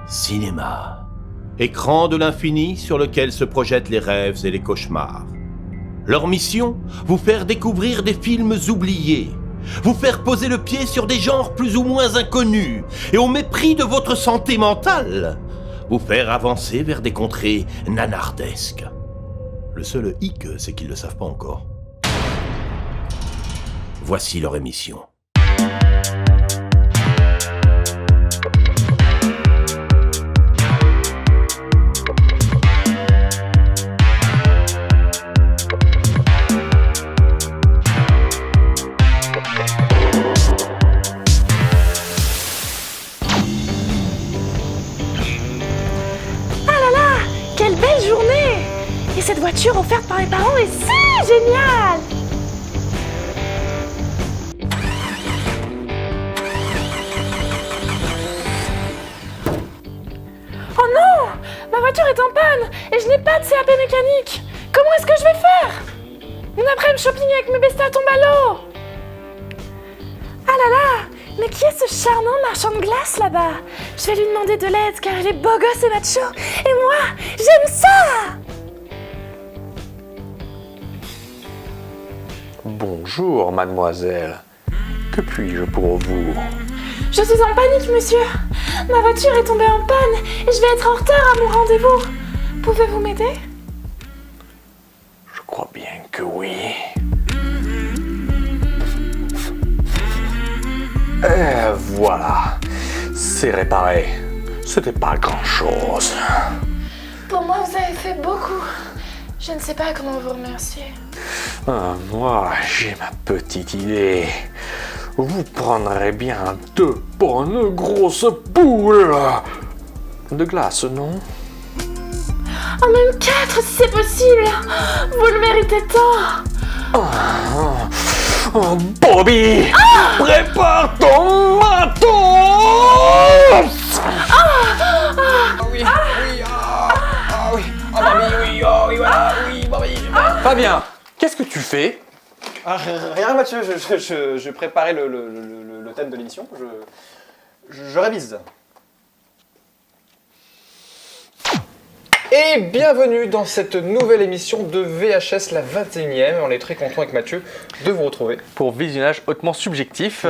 Cinéma. Écran de l'infini sur lequel se projettent les rêves et les cauchemars. Leur mission, vous faire découvrir des films oubliés, vous faire poser le pied sur des genres plus ou moins inconnus, et au mépris de votre santé mentale, vous faire avancer vers des contrées nanardesques. Le seul hic, c'est qu'ils ne le savent pas encore. Voici leur émission. Cette voiture offerte par mes parents est si géniale! Oh non! Ma voiture est en panne et je n'ai pas de CAP mécanique! Comment est-ce que je vais faire? Mon après-midi shopping avec mes bestas tombe à l'eau! Ah là là! Mais qui est ce charmant marchand de glace là-bas? Je vais lui demander de l'aide car il est beau gosse et macho et moi, j'aime ça! Bonjour, mademoiselle. Que puis-je pour vous? Je suis en panique, monsieur. Ma voiture est tombée en panne et je vais être en retard à mon rendez-vous. Pouvez-vous m'aider? Je crois bien que oui. Et voilà. C'est réparé. C'était pas grand-chose. Pour moi, vous avez fait beaucoup. Je ne sais pas comment vous remercier. Moi, j'ai ma petite idée. Vous prendrez bien 2 bonnes grosses boules de glace, non? Oh, même 4 si c'est possible. Vous le méritez tant. Bobby, prépare ton matos. Fabien, qu'est-ce que tu fais? Rien Mathieu, je préparais le thème de l'émission, je révise. Et bienvenue dans cette nouvelle émission de VHS, la 21e. On est très content avec Mathieu de vous retrouver. Pour visionnage hautement subjectif,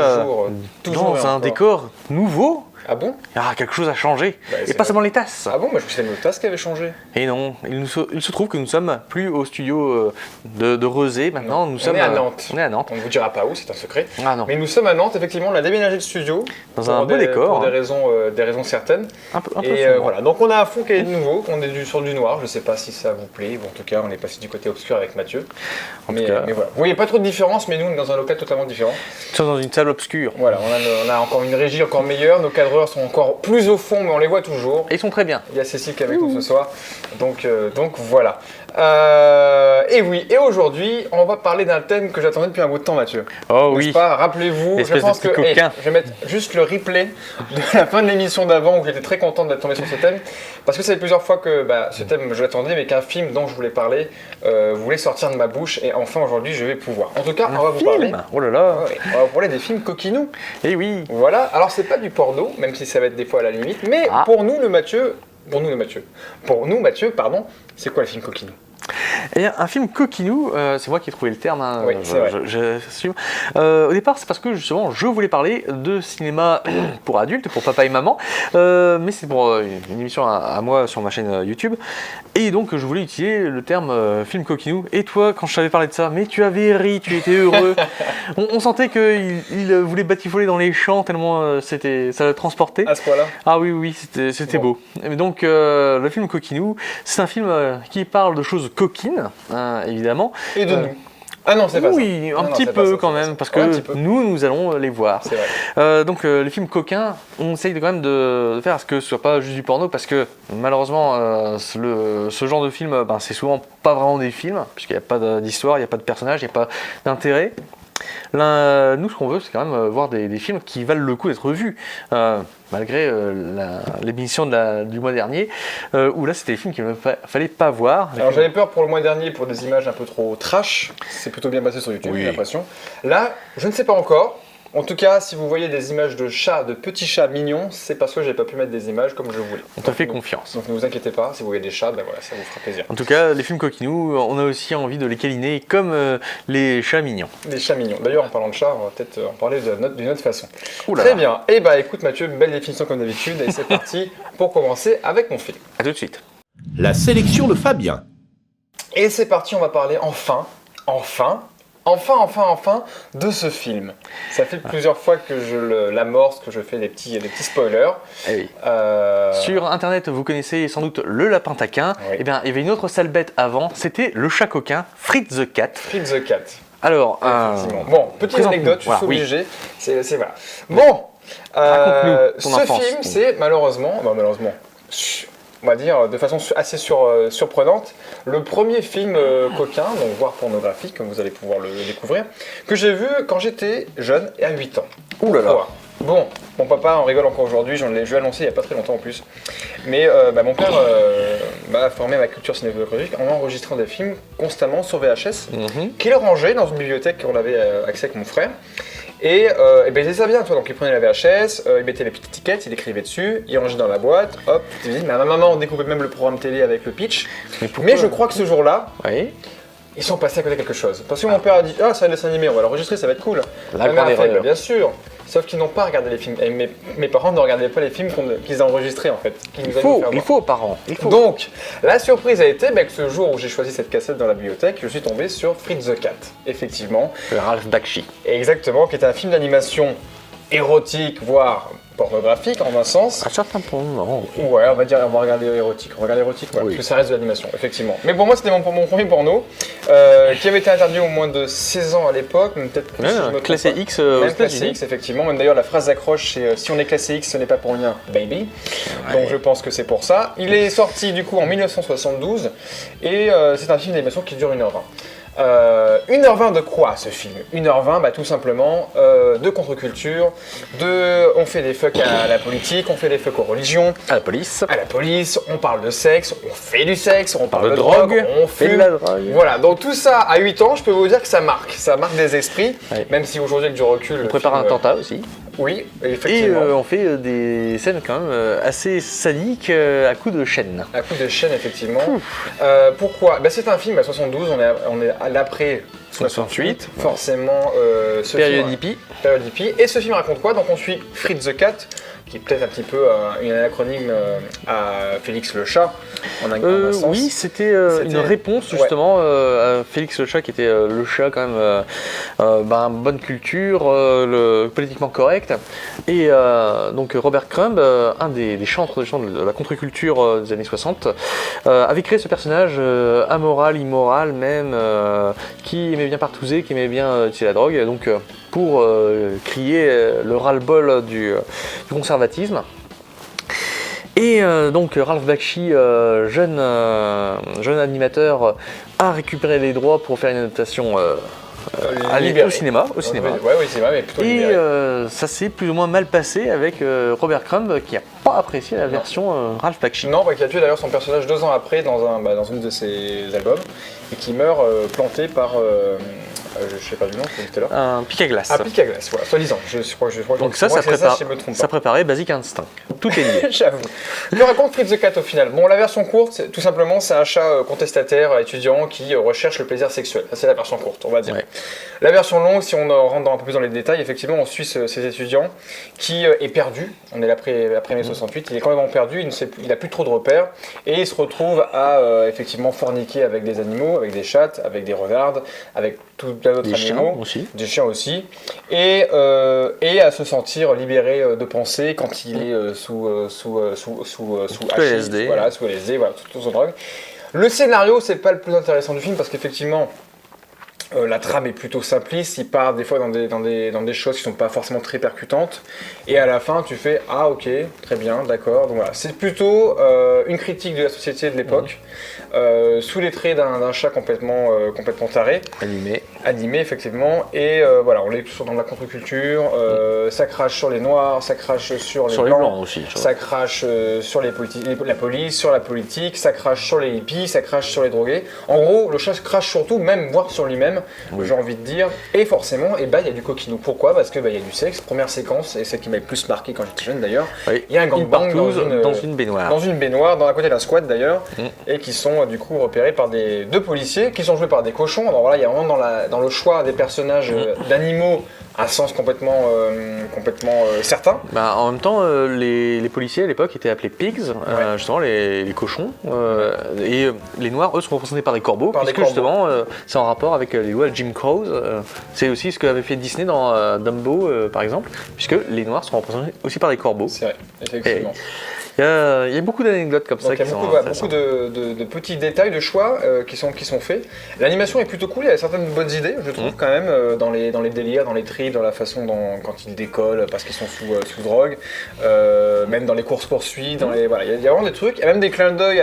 toujours dans un décor nouveau. Ah bon? Ah, quelque chose a changé. Et pas seulement les tasses. Ah bon? Moi je pensais que c'était nos tasses qui avaient changé. Et non, il se trouve que nous sommes plus au studio de Rezé maintenant. Nous sommes à Nantes. On est à Nantes. On ne vous dira pas où, c'est un secret. Ah non. Mais nous sommes à Nantes, effectivement, on a déménagé le studio. Dans un beau décor. Pour des raisons certaines. Un peu et sombre. voilà, donc on a un fond qui est nouveau, on est sur du noir, je sais pas si ça vous plaît, bon, en tout cas on est passé du côté obscur avec Mathieu. Mais voilà, vous voyez pas trop de différence, mais nous on est dans un local totalement différent. Nous sommes dans une salle obscure. Voilà, on a encore une régie encore meilleure, nos cadreurs sont encore plus au fond, mais on les voit toujours. Et ils sont très bien. Il y a Cécile qui est avec nous ce soir, donc voilà. Et oui, et aujourd'hui, on va parler d'un thème que j'attendais depuis un bout de temps, Mathieu. Oh N'est-ce oui. pas? Rappelez-vous, je pense que je vais mettre juste le replay de la fin de l'émission d'avant où j'étais très content d'être tombé sur ce thème, parce que ça fait plusieurs fois que ce thème je l'attendais, mais qu'un film dont je voulais parler voulait sortir de ma bouche, et enfin aujourd'hui je vais pouvoir. En tout cas, on va vous parler. Oh là là. Ouais, on va vous parler des films coquinous. Et oui. Voilà. Alors c'est pas du porno, même si ça va être des fois à la limite, mais pour nous Mathieu, pardon, c'est quoi le film coquinou? Eh bien, un film coquinou, c'est moi qui ai trouvé le terme, hein, oui, c'est vrai. J'assume. Au départ, c'est parce que justement, je voulais parler de cinéma pour adultes, pour papa et maman, mais c'est pour une émission à moi sur ma chaîne YouTube, et donc je voulais utiliser le terme film coquinou. Et toi, quand je t'avais parlé de ça, mais tu avais ri, tu étais heureux. on sentait qu'il voulait batifoler dans les champs tellement ça le transportait. À ce point-là? Ah oui, c'était beau. Et donc, le film coquinou, c'est un film qui parle de choses coquines, évidemment. Et de nous. Ah non, c'est pas ça. Oui, un petit peu quand même, parce que nous allons les voir. C'est vrai. Donc les films coquins, on essaye quand même de faire à ce que ce soit pas juste du porno, parce que malheureusement, ce genre de film, c'est souvent pas vraiment des films, puisqu'il n'y a pas d'histoire, il n'y a pas de personnage, il n'y a pas d'intérêt. Là, nous, ce qu'on veut, c'est quand même voir des films qui valent le coup d'être vus, malgré l'émission du mois dernier, où là, c'était des films qu'il ne fallait pas voir. Alors, j'avais peur pour le mois dernier pour des images un peu trop trash. C'est plutôt bien passé sur YouTube, j'ai l'impression. Là, je ne sais pas encore. En tout cas, si vous voyez des images de chats, de petits chats mignons, c'est parce que j'ai pas pu mettre des images comme je voulais. On te fait confiance. Donc ne vous inquiétez pas, si vous voyez des chats, ben voilà, ça vous fera plaisir. En tout cas, les films coquinous, on a aussi envie de les câliner comme les chats mignons. Les chats mignons. D'ailleurs, en parlant de chats, on va peut-être en parler d'une autre façon. Oula. Très bien. Et bah écoute Mathieu, belle définition comme d'habitude, et c'est parti pour commencer avec mon film. A tout de suite. La sélection de Fabien. Et c'est parti, on va parler enfin de ce film. Ça fait plusieurs fois que je l'amorce, que je fais des petits spoilers. Eh oui. Sur internet, vous connaissez sans doute le lapin taquin. Oui. Eh bien, il y avait une autre sale bête avant, c'était le chat coquin, Fritz the Cat. Fritz the Cat. Alors, Effectivement. Bon, petite anecdote, je suis obligé. C'est voilà. Bon, Raconte-nous ton ce enfance. film, c'est malheureusement, on va dire de façon assez surprenante, le premier film coquin, donc voire pornographique, comme vous allez pouvoir le découvrir, que j'ai vu quand j'étais jeune et à 8 ans. Ouh là là. Pourquoi ? Bon, mon papa en rigole encore aujourd'hui, je l'ai annoncé il n'y a pas très longtemps en plus. Mais mon père m'a formé à ma culture cinématographique en enregistrant des films constamment sur VHS, qu'il rangeait dans une bibliothèque qu'on avait accès avec mon frère. Et ben, il faisait ça bien, toi. Donc il prenait la VHS, il mettait les petites étiquettes, il écrivait dessus, il rangeait dans la boîte, hop, tu te dis, mais à ma maman on découpait même le programme télé avec le pitch. Mais je crois que ce jour-là, Oui. ils sont passés à côté de quelque chose. Parce que mon père a dit, ah c'est un dessin animé, on va l'enregistrer, ça va être cool. La Ma mère grande a fait, erreur. bien sûr. Sauf qu'ils n'ont pas regardé les films. Et mes parents ne regardaient pas les films qu'ils enregistraient en fait. Qu'ils nous avaient fait Il voir. faut aux parents. Il faut. Donc, la surprise a été que ce jour où j'ai choisi cette cassette dans la bibliothèque, je suis tombé sur Fritz the Cat, effectivement. Le Ralph Bakshi. Exactement, qui est un film d'animation érotique, voire pornographique en un sens. À certains points, non. Ouais, on va regarder érotique. On regarde érotique, ouais, Oui. parce que ça reste de l'animation, effectivement. Mais pour moi, c'était mon premier porno, qui avait été interdit au moins de 16 ans à l'époque, même peut-être plus. si je me trompe Classé pas. X aux Même classé États-Unis. X, effectivement. Même d'ailleurs, la phrase d'accroche, c'est si on est classé X, ce n'est pas pour rien, baby. Donc je pense que c'est pour ça. Il est sorti du coup en 1972 et c'est un film d'animation qui dure 1h20. 1h20 de quoi ce film ? 1h20, tout simplement de contre-culture, on fait des fucks à la politique, on fait des fucks aux religions, À la police. à la police, on parle de sexe, on fait du sexe, on parle de de drogue, on fait de fume. la drogue. Voilà, donc tout ça à 8 ans, je peux vous dire que ça marque des esprits, Ouais. même si aujourd'hui avec du recul... On prépare un attentat aussi. Oui, Et effectivement. on fait des scènes quand même assez sadiques à coups de chaîne. À coup de chaîne, effectivement. Pourquoi ? C'est un film à 72, on est à l'après 68, forcément. Ce Période film, hippie. Période hippie. Et ce film raconte quoi ? Donc on suit Fritz the Cat, qui est peut-être un petit peu une anacronyme à Félix le chat, en un sens. Oui, c'était une réponse justement à Félix le chat, qui était le chat quand même, bonne culture, le politiquement correct. Et donc Robert Crumb, un des chantres de la contre-culture des années 60, avait créé ce personnage amoral, immoral même, qui aimait bien partouzer, qui aimait bien utiliser la drogue. Donc pour crier le ras-le-bol du conservatisme. Et donc Ralph Bakshi, jeune animateur, a récupéré les droits pour faire une adaptation au cinéma. Ouais, au cinéma, mais plutôt Et libéré. ça s'est plus ou moins mal passé avec Robert Crumb, qui n'a pas apprécié la version Ralph Bakshi. Non, qui a tué d'ailleurs son personnage 2 ans après dans une de ses albums, et qui meurt planté par... je sais pas du nom, c'est tout à l'heure. Un pic à glace. Un pic à glace, voilà, soi-disant. Je crois Donc que ça prépare. Je me trompe ça pas. préparait Basic Instinct. Tout est lié. J'avoue. Que raconte Fritz the Cat au final ? Bon, la version courte, tout simplement, c'est un chat contestataire, étudiant, qui recherche le plaisir sexuel. Ça, c'est la version courte, on va dire. Ouais. La version longue, si on rentre un peu plus dans les détails, effectivement, on suit ces étudiants qui est perdu. On est après mai 68, il est complètement perdu, il n'a plus trop de repères, et il se retrouve à effectivement forniquer avec des animaux, avec des chattes, avec des renardes, avec tout plein d'autres animaux. Des chiens aussi, et à se sentir libéré de pensée quand il est sous LSD. voilà, sous LSD, voilà, toute drogue. Le scénario, c'est pas le plus intéressant du film parce qu'effectivement, la trame est plutôt simpliste, il part des fois dans des choses qui sont pas forcément très percutantes, et à la fin tu fais ah ok, très bien, d'accord. Donc voilà, c'est plutôt une critique de la société de l'époque, sous les traits d'un chat complètement taré, animé effectivement, et voilà, on est toujours dans la contre-culture, ça crache sur les noirs, ça crache sur les blancs aussi. ça crache sur la police, sur la politique, ça crache sur les hippies, ça crache sur les drogués. En gros, le chat crache surtout, même voire sur lui-même, bien, j'ai envie de dire. Et forcément, il y a du coquinou. Pourquoi ? Parce que il y a du sexe. Première séquence, et celle qui m'a le plus marqué quand j'étais jeune d'ailleurs. Il y a un gangbang dans une baignoire. Dans une baignoire, à côté d'un squat d'ailleurs, et qui sont du coup repérés par deux policiers qui sont joués par des cochons. Alors voilà, il y a vraiment dans le choix des personnages d'animaux un sens complètement certain. En même temps, les policiers à l'époque étaient appelés pigs, justement les cochons, et les noirs, eux, sont représentés par des corbeaux, justement, c'est en rapport avec les lois de Jim Crow. C'est aussi ce qu'avait fait Disney dans Dumbo, par exemple, puisque les noirs sont représentés aussi par des corbeaux. C'est vrai, effectivement. Il y a beaucoup d'anecdotes comme ça. Il y a beaucoup de petits détails, de choix qui sont faits. L'animation est plutôt cool, il y a certaines bonnes idées, je trouve, quand même, dans les délires, dans les trips, dans la façon quand ils décollent parce qu'ils sont sous drogue, même dans les courses-poursuites, il y a vraiment des trucs, il y a même des clins d'œil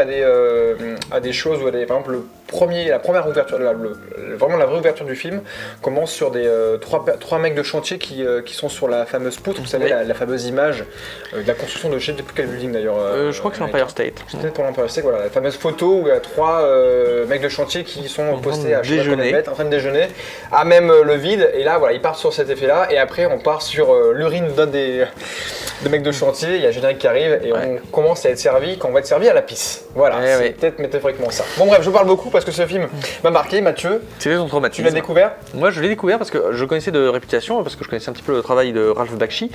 à des choses, par exemple, la première ouverture, vraiment la vraie ouverture du film commence sur trois mecs de chantier qui sont sur la fameuse poutre, vous savez, la fameuse image de la construction de je sais plus quel building d'ailleurs. Je crois que c'est l'Empire State. C'est peut-être pour l'Empire State, voilà, la fameuse photo où il y a trois mecs de chantier qui sont postés à en train de déjeuner, à même le vide, et là voilà, ils partent sur cet effet-là, et après on part sur l'urine d'un des mecs de chantier, il y a le générique qui arrive, et on commence à être servi, quand on va être servi à la pisse. Voilà, c'est peut-être métaphoriquement ça. Bon bref, je parle beaucoup parce que ce film m'a marqué. Mathieu, c'est son traumatisme. Tu l'as découvert ? Moi je l'ai découvert parce que je connaissais de réputation, parce que je connaissais un petit peu le travail de Ralph Bakshi,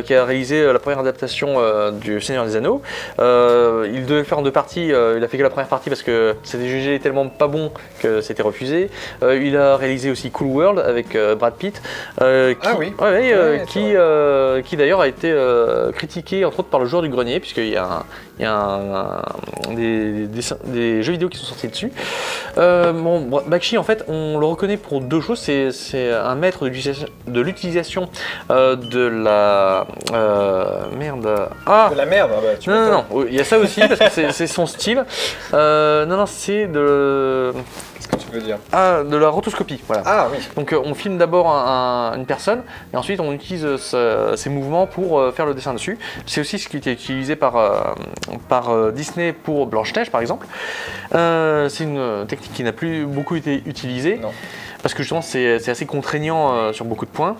qui a réalisé la première adaptation du Seigneur des Anneaux. Il devait le faire en deux parties, il a fait que la première partie parce que c'était jugé tellement pas bon que c'était refusé. Il a réalisé aussi Cool World avec Brad Pitt, qui d'ailleurs a été critiqué entre autres par le joueur du grenier, puisqu'il y a des jeux vidéo qui sont sortis dessus. Bakshi, en fait, on le reconnaît pour deux choses. C'est un maître de l'utilisation de la merde. De la merde. Non, il y a ça aussi parce que c'est son style. C'est de. Qu'est-ce que tu veux dire ? De la rotoscopie, voilà. Ah oui. Donc on filme d'abord une personne et ensuite on utilise ses mouvements pour faire le dessin dessus. C'est aussi ce qui était utilisé par Disney pour Blanche-Neige par exemple. C'est une technique qui n'a plus beaucoup été utilisée. Non. Parce que justement c'est assez contraignant sur beaucoup de points.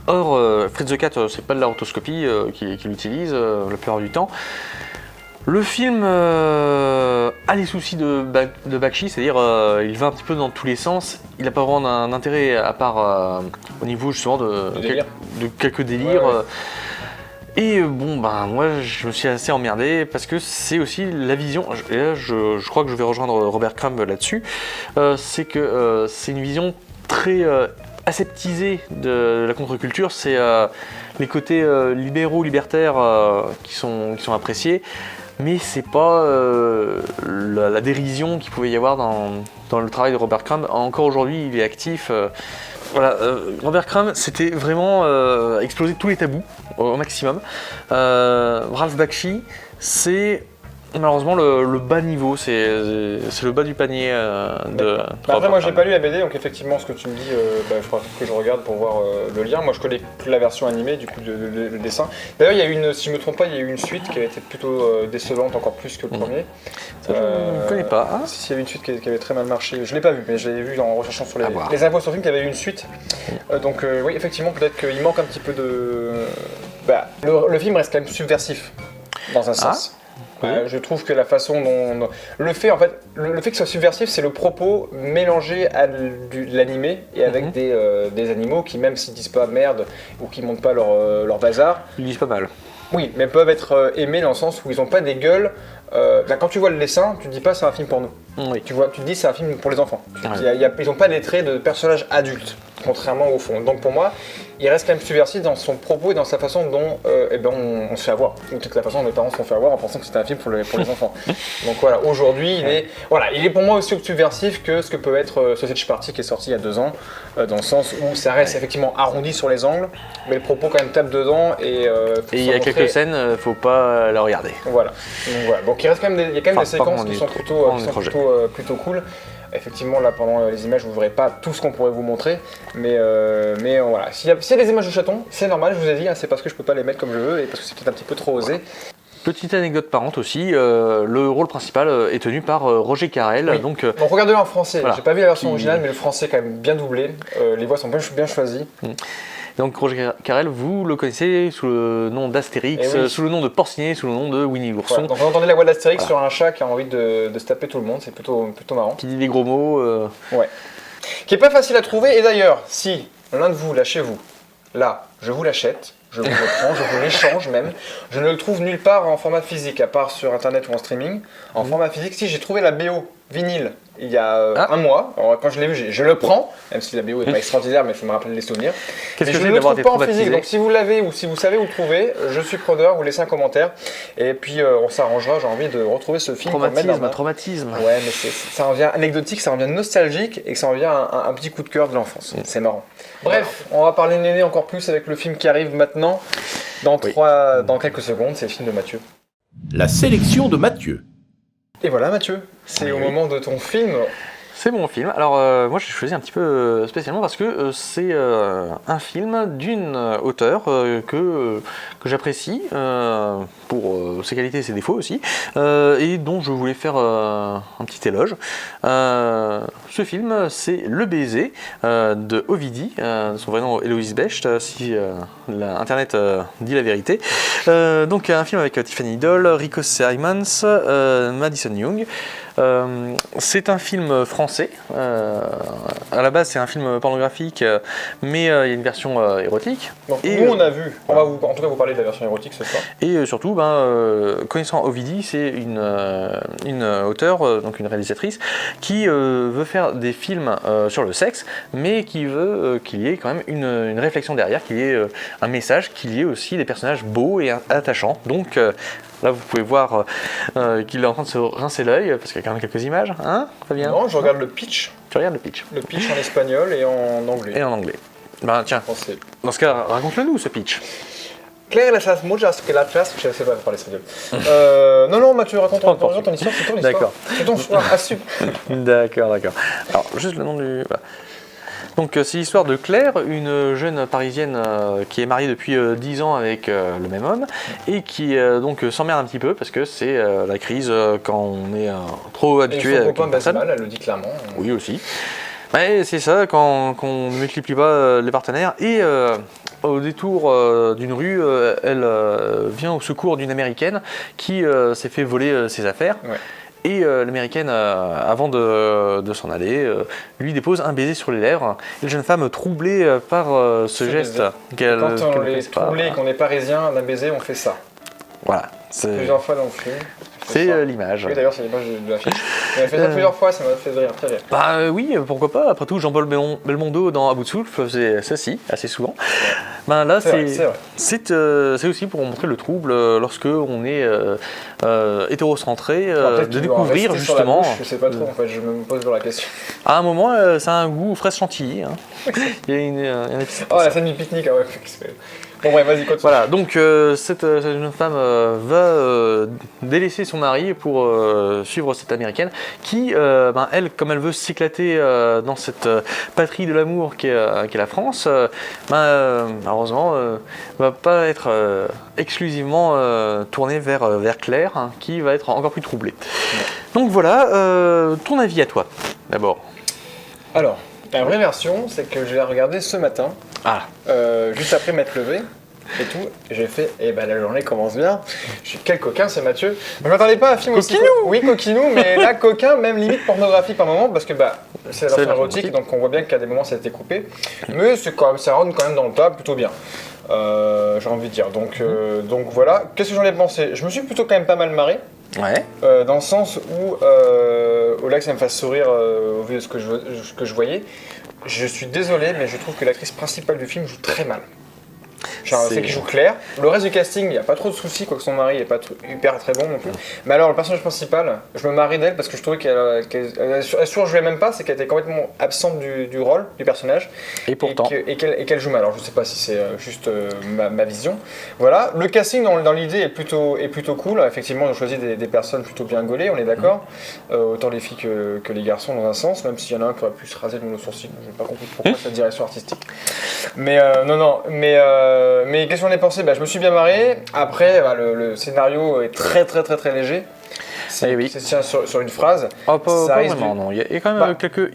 Or, Fritz the Cat, c'est pas de la rotoscopie qu'il utilise la plupart du temps. Le film a les soucis de Bakshi, c'est-à-dire il va un petit peu dans tous les sens. Il n'a pas vraiment d'un intérêt à part au niveau justement de quelques délires. Et moi je me suis assez emmerdé parce que c'est aussi la vision, et là je crois que je vais rejoindre Robert Crumb là-dessus, c'est que c'est une vision très aseptisée de la contre-culture, c'est les côtés libéraux, libertaires qui sont appréciés, mais c'est pas la dérision qu'il pouvait y avoir dans le travail de Robert Crumb. Encore aujourd'hui, il est actif. Robert Crumb, c'était vraiment exploser tous les tabous au maximum. Ralph Bakshi, c'est malheureusement le bas niveau, c'est le bas du panier après moi j'ai pas lu la BD, donc effectivement ce que tu me dis, il faudra que je regarde pour voir le lien. Moi je connais que la version animée, du coup le dessin. D'ailleurs il y a eu si je me trompe pas, il y a eu une suite qui avait été plutôt décevante, encore plus que le premier. Ça, je ne connais pas. Hein, si, il y avait une suite qui avait très mal marché, je l'ai pas vu, mais je l'ai vu en recherchant sur les infos sur le film qu'il y avait eu une suite. Donc oui, effectivement peut-être qu'il manque un petit peu de... le film reste quand même subversif dans un sens. Je trouve que la façon dont... Le fait que ce soit subversif, c'est le propos mélangé à l'animé et avec des animaux qui, même s'ils disent pas merde ou qui montent pas leur bazar... Ils disent pas mal. Oui, mais peuvent être aimés dans le sens où ils ont pas des gueules... quand tu vois le dessin, tu te dis pas c'est un film porno. Oui. Tu te dis c'est un film pour les enfants. Ils ont pas des traits de personnages adultes, contrairement au fond. Donc pour moi, il reste quand même subversif dans son propos et dans sa façon dont on se fait avoir. Ou peut-être la façon dont les parents se font faire avoir en pensant que c'était un film pour les enfants. Donc voilà, aujourd'hui, il est pour moi aussi subversif que ce que peut être Sausage Party qui est sorti il y a 2 ans, dans le sens où ça reste effectivement arrondi sur les angles, mais le propos quand même tape dedans et il y a quelques scènes, faut pas la regarder. Voilà. Donc il reste quand même des séquences qui sont plutôt cool. Effectivement, là, pendant les images, vous ne verrez pas tout ce qu'on pourrait vous montrer, mais voilà. S'il y a des images de chatons, c'est normal, je vous ai dit, c'est parce que je peux pas les mettre comme je veux et parce que c'est peut-être un petit peu trop osé. Petite anecdote parente aussi, le rôle principal est tenu par Roger Carrel. Oui. Donc regardez-le en français. Voilà. J'ai pas vu la version originale, mais le français est quand même bien doublé. Les voix sont bien choisies. Donc Roger Carrel, vous le connaissez sous le nom d'Astérix, sous le nom de Porcinet, sous le nom de Winnie l'ourson. Voilà. Donc vous entendez la voix d'Astérix sur un chat qui a envie de se taper tout le monde, c'est plutôt marrant. Qui dit des gros mots. Ouais. Qui est pas facile à trouver, et d'ailleurs, si l'un de vous, là chez vous, là, je vous l'achète, je vous le prends, je vous l'échange même, je ne le trouve nulle part en format physique, à part sur internet ou en streaming. En format physique, si j'ai trouvé la BO vinyle il y a un mois, alors quand je l'ai vu, je le prends, même si la BO n'est pas extraordinaire, mais ça me rappelle les souvenirs. Qu'est-ce mais que je c'est ne le d'avoir trouve été pas en physique, traumatisé? donc si vous l'avez ou si vous savez où le trouver, je suis preneur, vous laissez un commentaire, et puis on s'arrangera, j'ai envie de retrouver ce film. Traumatisme. Ouais, mais ça en vient anecdotique, ça en vient nostalgique, et que ça en vient un petit coup de cœur de l'enfance. C'est marrant. Bref, on va parler de Néné encore plus avec le film qui arrive maintenant, dans quelques secondes, c'est le film de Mathieu. La sélection de Mathieu. Et voilà Mathieu, c'est au moment de ton film. C'est mon film. Alors moi j'ai choisi un petit peu spécialement parce que c'est un film d'une auteure que j'apprécie pour ses qualités et ses défauts aussi, et dont je voulais faire un petit éloge. Ce film, c'est Le Baiser de Ovidie, son vrai nom Héloïse Becht, si Internet dit la vérité. Donc un film avec Tiffany Doll, Rico Simons, Madison Young. C'est un film français. À la base, c'est un film pornographique, mais il y a une version érotique. Donc, nous, on a vu. On va en tout cas vous parler de la version érotique ce soir. Et surtout, connaissant Ovidie, c'est une auteure, donc une réalisatrice, qui veut faire des films sur le sexe, mais qui veut qu'il y ait quand même une réflexion derrière, qu'il y ait un message, qu'il y ait aussi des personnages beaux et attachants. Donc là, vous pouvez voir qu'il est en train de se rincer l'œil, parce qu'il y a quand même quelques images, hein, Fabien? Non, je regarde le pitch. Tu regardes le pitch. Le pitch en espagnol et en anglais. Et en anglais. Tiens, dans ce cas, raconte-le-nous ce pitch. Claire las muchas que la classe, je ne sais pas parler espagnol. Non, Mathieu, raconte ton histoire, c'est ton histoire. D'accord. C'est ton choix, assume. D'accord. Alors, juste le nom du... Voilà. Donc c'est l'histoire de Claire, une jeune parisienne qui est mariée depuis 10 ans avec le même homme et qui donc s'emmerde un petit peu parce que c'est la crise quand on est trop habitué à une personne. Mal, elle le dit clairement. Oui aussi. Ouais, c'est ça, quand on ne multiplie pas les partenaires et au détour d'une rue, elle vient au secours d'une américaine qui s'est fait voler ses affaires. Ouais. Et l'américaine, avant de s'en aller, lui dépose un baiser sur les lèvres. Et la jeune femme, troublée par ce geste qu'elle ne fait pas. Quand on est troublé et qu'on est parisien, d'un baiser, on fait ça. Voilà. Plusieurs fois dans le film. C'est l'image. Oui, d'ailleurs, c'est l'image de l'affiche. Elle a fait ça plusieurs fois, ça m'a fait rire, très rire. Oui, pourquoi pas. Après tout, Jean-Paul Belmondo dans À bout de souffle faisait ça assez souvent. Là, c'est aussi pour montrer le trouble lorsque on est hétérocentré, de découvrir justement. Je sais pas trop, en fait, je me pose la question. À un moment, ça a un goût fraise chantilly. Hein. Il y a la scène du pique-nique, ah ouais. Bon bref, vas-y, continue. Voilà, donc cette jeune femme va délaisser son mari pour suivre cette américaine qui, elle, comme elle veut s'éclater dans cette patrie de l'amour qu'est la France, malheureusement, va pas être exclusivement tournée vers Claire, hein, qui va être encore plus troublée. Ouais. Donc voilà, ton avis à toi, d'abord. Alors, la vraie version, c'est que je l'ai regardé ce matin, juste après m'être levé. Et tout, et j'ai fait, la journée commence bien. Je suis quel coquin, c'est Mathieu. Je m'attendais pas à un film aussi. Oui, coquinou, mais là, coquin, même limite pornographique par moment, parce que c'est la version érotique, donc on voit bien qu'à des moments ça a été coupé. Mais ça rentre quand même dans le tas plutôt bien. J'ai envie de dire. Donc voilà. Qu'est-ce que j'en ai pensé? Je me suis plutôt quand même pas mal marré. Ouais. Dans le sens où, au-delà que ça me fasse sourire au vu de ce que je voyais, je suis désolé, mais je trouve que l'actrice principale du film joue très mal. C'est qui joue Claire. Le reste du casting, il n'y a pas trop de soucis, quoique son mari n'est pas hyper très bon non plus. Mais alors, le personnage principal, je me marie d'elle parce que je trouvais qu'elle surjouait même pas, c'est qu'elle était complètement absente du rôle du personnage. Et pourtant. Et qu'elle joue mal. Alors, je ne sais pas si c'est juste ma vision. Voilà. Le casting, dans l'idée, est plutôt cool. Effectivement, on a choisi des personnes plutôt bien gaulées, on est d'accord. Autant les filles que les garçons, dans un sens, même s'il y en a un qui aurait pu se raser le sourcil. Je n'ai pas compris pourquoi cette direction artistique. Mais mais qu'est-ce qu'on en a pensé? Je me suis bien marré. Après, le scénario est très très très très léger. C'est tient sur une phrase. Pas vraiment, non. Il y a quand même quelques...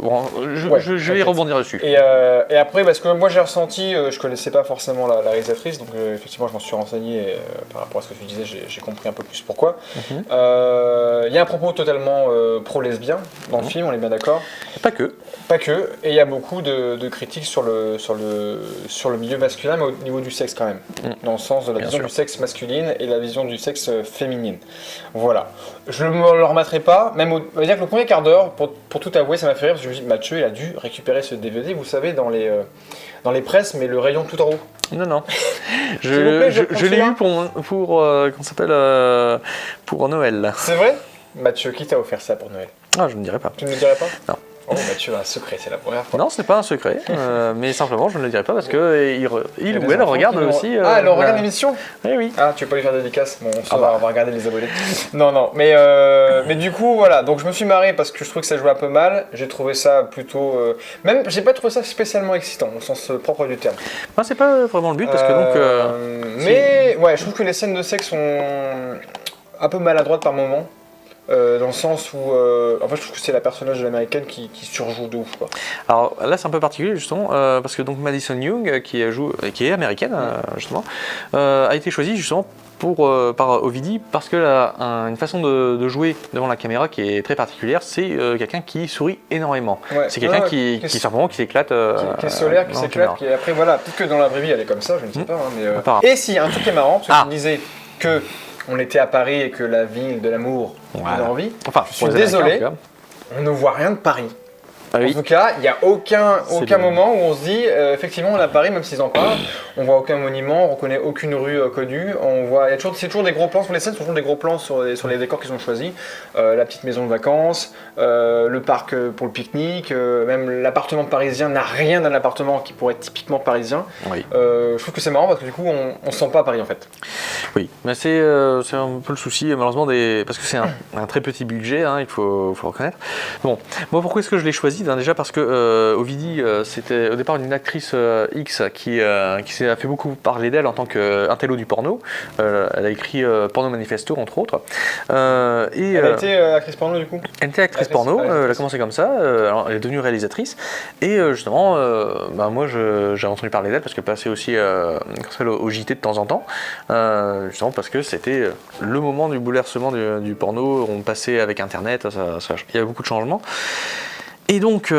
Bon, je vais y rebondir dessus. Et après, parce que moi j'ai ressenti, je connaissais pas forcément la réalisatrice, donc effectivement je m'en suis renseigné par rapport à ce que tu disais, j'ai compris un peu plus pourquoi. Il y a un propos totalement pro-lesbien dans le film, on est bien d'accord. Pas que. Et il y a beaucoup de critiques sur le milieu masculin, mais au niveau du sexe quand même. Dans le sens de la vision du sexe masculine et la vision du sexe féminine. Voilà. Je ne me le remettrai pas, même on va dire que le premier quart d'heure, pour tout avouer, ça m'a fait rire, parce que je me suis dit, Mathieu, il a dû récupérer ce DVD, vous savez, dans les presses, mais le rayon tout en haut. Non. Je l'ai eu pour Noël. C'est vrai? Mathieu, qui t'a offert ça pour Noël? Ah, je ne dirai pas. Tu ne me dirais pas? Non. Oh, Mathieu a un secret, c'est la première fois. Non, ce n'est pas un secret, mais simplement je ne le dirai pas parce que il ou elle regarde aussi. Ah, elle regarde l'émission? Oui. Ah, tu veux pas lui faire dédicace? Bon, on va regarder les abonnés. Non, mais du coup, voilà. Donc je me suis marré parce que je trouve que ça jouait un peu mal. J'ai trouvé ça plutôt. Même, j'ai pas trouvé ça spécialement excitant au sens propre du terme. Moi, c'est pas vraiment le but parce que donc. Mais ouais, je trouve que les scènes de sexe sont un peu maladroites par moments. Dans le sens où, en fait, je trouve que c'est la personnage de l'américaine qui surjoue de ouf, quoi. Alors là, c'est un peu particulier justement parce que donc Madison Young, qui est américaine justement, a été choisie justement par Ovidie parce qu'elle a une façon de jouer devant la caméra qui est très particulière. C'est quelqu'un qui sourit énormément. Ouais. C'est quelqu'un qui simplement qui s'éclate. Qui est solaire, qui s'éclate. Qui après voilà, peut-être que dans la vraie vie elle est comme ça, je ne sais pas. Mais, et si un truc qui est marrant, parce que tu me disais que on était à Paris et que la ville de l'amour donne envie. Enfin, je suis désolé, on ne voit rien de Paris. Ah oui. En tout cas, il n'y a aucun moment où on se dit, effectivement, on est à Paris, même s'ils en parlent, on voit aucun monument, on reconnaît aucune rue connue. C'est toujours des gros plans sur les scènes, toujours des gros plans sur les décors qu'ils ont choisis. La petite maison de vacances, le parc pour le pique-nique, même l'appartement parisien n'a rien d'un appartement qui pourrait être typiquement parisien. Oui. Je trouve que c'est marrant parce que du coup, on ne se sent pas à Paris en fait. Oui, mais c'est un peu le souci, malheureusement, parce que c'est un très petit budget, il faut reconnaître. Bon, moi, pourquoi est-ce que je l'ai choisi? Déjà parce que Ovidie, c'était au départ une actrice X qui a fait beaucoup parler d'elle en tant qu'intello du porno. Elle a écrit Porno Manifesto, entre autres. Elle a été actrice porno, du coup? Elle était actrice porno, elle a commencé comme ça, elle est devenue réalisatrice. Et justement, moi, j'ai entendu parler d'elle parce qu'elle passait aussi au JT de temps en temps. Justement parce que c'était le moment du bouleversement du porno. On passait avec Internet, il y avait beaucoup de changements. Et donc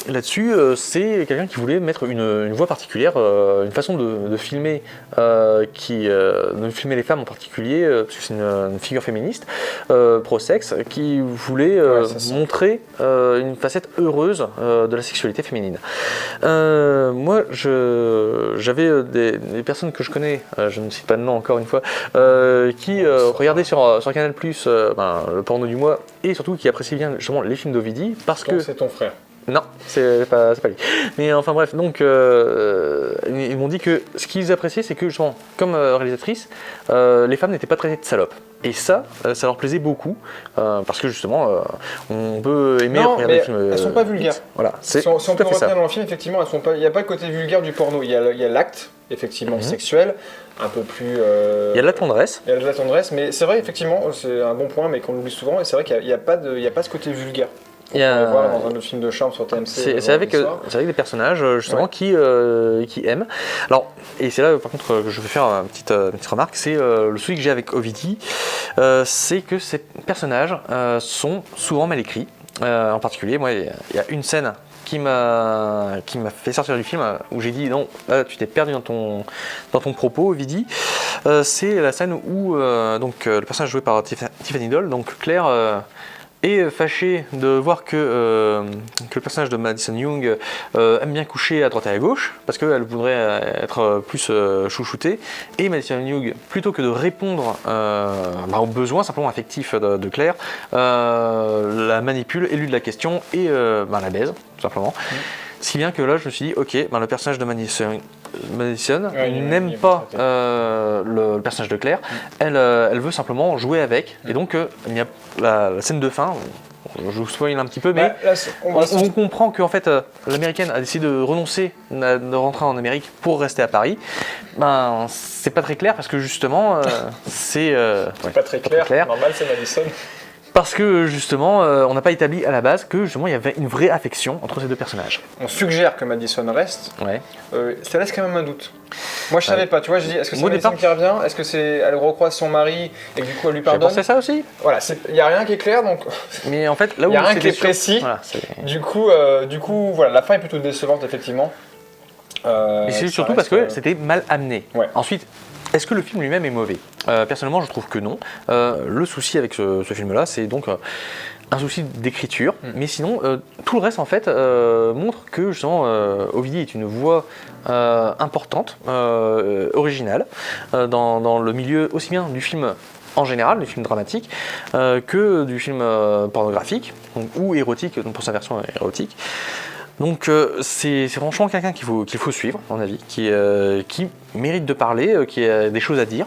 là-dessus, c'est quelqu'un qui voulait mettre une voix particulière, une façon de filmer, de filmer les femmes en particulier, parce que c'est une figure féministe, pro-sexe, qui voulait montrer une facette heureuse de la sexualité féminine. Moi, j'avais des personnes que je connais, je ne cite pas de nom encore une fois, qui regardaient sur Canal+, le porno du mois, et surtout qui appréciaient bien justement les films d'Ovidie, parce que... C'est ton frère. Non, c'est pas lui. Mais enfin bref, donc ils m'ont dit que ce qu'ils appréciaient, c'est que justement, comme réalisatrice, les femmes n'étaient pas traitées de salopes. Et ça leur plaisait beaucoup, parce que justement, on peut aimer regarder des films. Elles sont pas vulgaires. Voilà, si on peut retenir dans le film, effectivement, il n'y a pas le côté vulgaire du porno. Il y a l'acte, effectivement, sexuel, un peu plus. Il y a de la tendresse. Il y a de la tendresse, mais c'est vrai, effectivement, c'est un bon point, mais qu'on l'oublie souvent, et c'est vrai qu'il n'y a pas ce côté vulgaire. On va voir dans un autre film de charme sur TMC. C'est avec des personnages justement qui aiment. Alors, et c'est là par contre que je vais faire une petite remarque, c'est le souci que j'ai avec Ovidie, c'est que ces personnages sont souvent mal écrits. En particulier, moi, il y a une scène qui m'a fait sortir du film où j'ai dit non, là, tu t'es perdu dans ton propos, Ovidie. C'est la scène où donc le personnage joué par Tiffany Doll, donc Claire. Et fâché de voir que le personnage de Madison Young aime bien coucher à droite et à gauche, parce qu'elle voudrait être plus chouchoutée, et Madison Young, plutôt que de répondre aux besoins simplement affectifs de Claire, la manipule, élude la question et la baise, tout simplement. Si bien que là, je me suis dit, ok, le personnage de Madison n'aime pas le personnage de Claire, elle veut simplement jouer avec, et donc il y a la scène de fin, je vous spoil un petit peu, mais on comprend qu'en fait, l'américaine a décidé de renoncer, de rentrer en Amérique pour rester à Paris. Ben, c'est pas très clair parce que justement, c'est pas très clair. Normal, c'est Madison. Parce que justement, on n'a pas établi à la base que justement il y avait une vraie affection entre ces deux personnages. On suggère que Madison reste. Ouais. Ça laisse quand même un doute. Moi je savais pas, tu vois, je dis est-ce que c'est Madison qui revient? Est-ce que c'est elle recroise son mari et que du coup elle lui pardonne? J'ai pensé ça aussi. Voilà, il y a rien qui est clair donc. Mais en fait là où il y a rien qui est précis. Voilà, du coup voilà, la fin est plutôt décevante effectivement. Mais c'est surtout parce que c'était mal amené. Ouais. Ensuite, est-ce que le film lui-même est mauvais? Personnellement, je trouve que non. Le souci avec ce film-là, c'est donc un souci d'écriture. Mais sinon, tout le reste, en fait, montre que justement, Ovidie est une voix importante, originale, dans le milieu aussi bien du film en général, du film dramatique, que du film pornographique, ou érotique, pour sa version érotique. Donc c'est franchement quelqu'un qu'il faut suivre, à mon avis, qui mérite de parler, qui a des choses à dire.